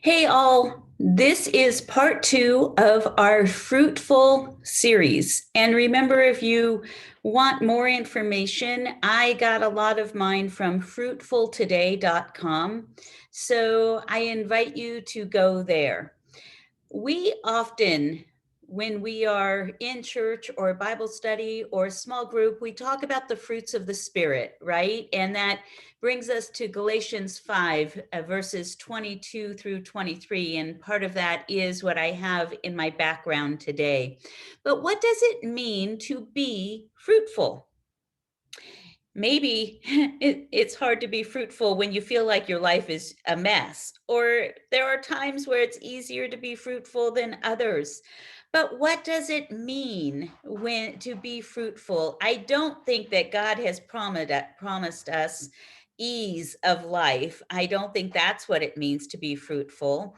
Hey, all. This is part two of our Fruitful series. And remember, if you want more information, I got a lot of mine from fruitfultoday.com. So I invite you to go there. We often, when we are in church or Bible study or small group, we talk about the fruits of the Spirit, right? And that brings us to Galatians 5, verses 22 through 23. And part of that is what I have in my background today. But what does it mean to be fruitful? Maybe it's hard to be fruitful when you feel like your life is a mess, or there are times where it's easier to be fruitful than others. But what does it mean when to be fruitful? I don't think that God has promised us ease of life. I don't think that's what it means to be fruitful.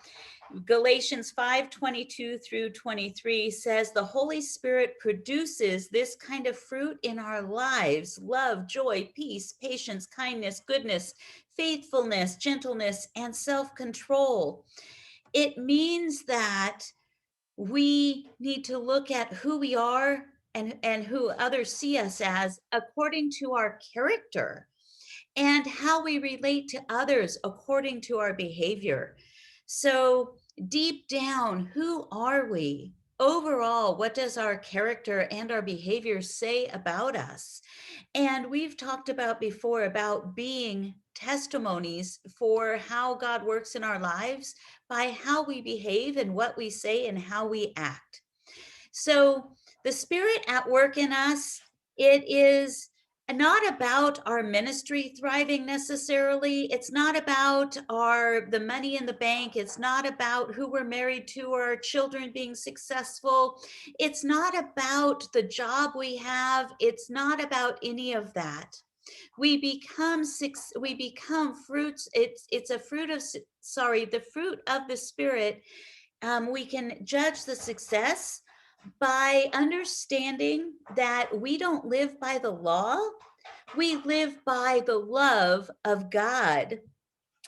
Galatians 5:22 through 23 says the Holy Spirit produces this kind of fruit in our lives: love, joy, peace, patience, kindness, goodness, faithfulness, gentleness, and self control. It means that we need to look at who we are and who others see us as according to our character, and how we relate to others according to our behavior. So, deep down, who are we? Overall, what does our character and our behavior say about us? And we've talked about before about being testimonies for how God works in our lives by how we behave and what we say and how we act. So the Spirit at work in us, it is not about our ministry thriving necessarily. It's not about the money in the bank. It's not about who we're married to or our children being successful. It's not about the job we have. It's not about any of that. We become fruits. It's a fruit of the fruit of the Spirit. We can judge the success by understanding that we don't live by the law, we live by the love of God.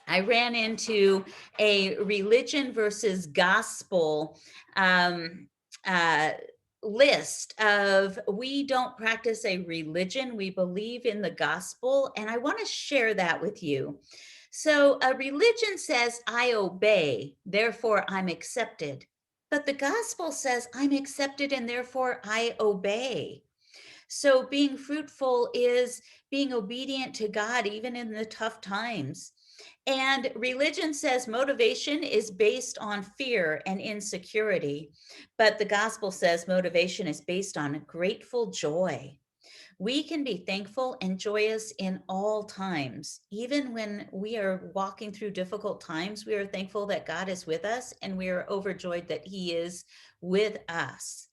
I ran into a religion versus gospel um, uh, list of we don't practice a religion, we believe in the gospel. And I want to share that with you. So, a religion says, I obey, therefore I'm accepted. But the gospel says, I'm accepted and therefore I obey. So, being fruitful is being obedient to God, even in the tough times. And religion says motivation is based on fear and insecurity, but the gospel says motivation is based on grateful joy. We can be thankful and joyous in all times. Even when we are walking through difficult times, we are thankful that God is with us and we are overjoyed that He is with us.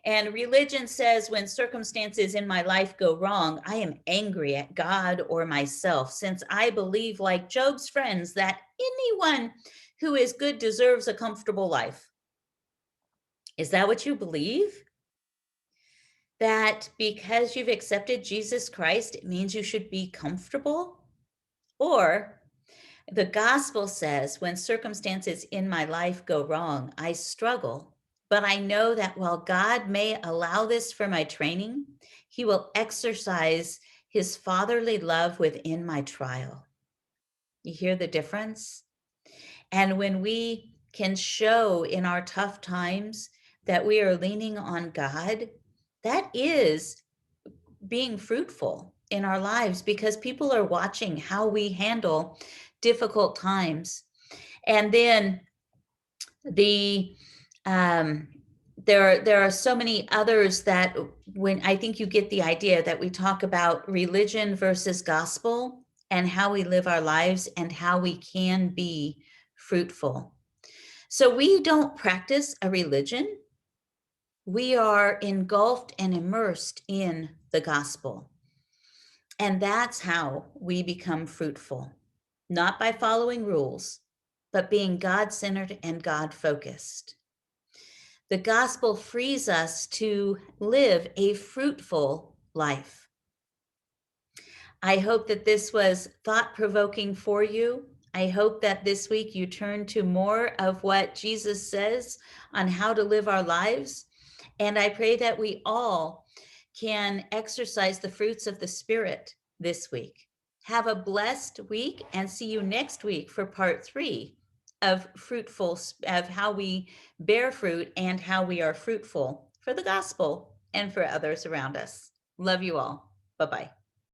And religion says when circumstances in my life go wrong, I am angry at God or myself, since I believe, like Job's friends, that anyone who is good deserves a comfortable life. Is that what you believe? That because you've accepted Jesus Christ, it means you should be comfortable? Or the gospel says when circumstances in my life go wrong, I struggle, but I know that while God may allow this for my training, He will exercise His fatherly love within my trial. You hear the difference? And when we can show in our tough times that we are leaning on God, that is being fruitful in our lives because people are watching how we handle difficult times. And then the um, there are so many others that when I think you get the idea that we talk about religion versus gospel and how we live our lives and how we can be fruitful. So we don't practice a religion. We are engulfed and immersed in the gospel. And that's how we become fruitful, not by following rules, but being God centered and God focused. The gospel frees us to live a fruitful life. I hope that this was thought provoking for you. I hope that this week you turn to more of what Jesus says on how to live our lives. And I pray that we all can exercise the fruits of the Spirit this week. Have a blessed week and see you next week for part 3 of fruitful, of how we bear fruit and how we are fruitful for the gospel and for others around us. Love you all. Bye-bye.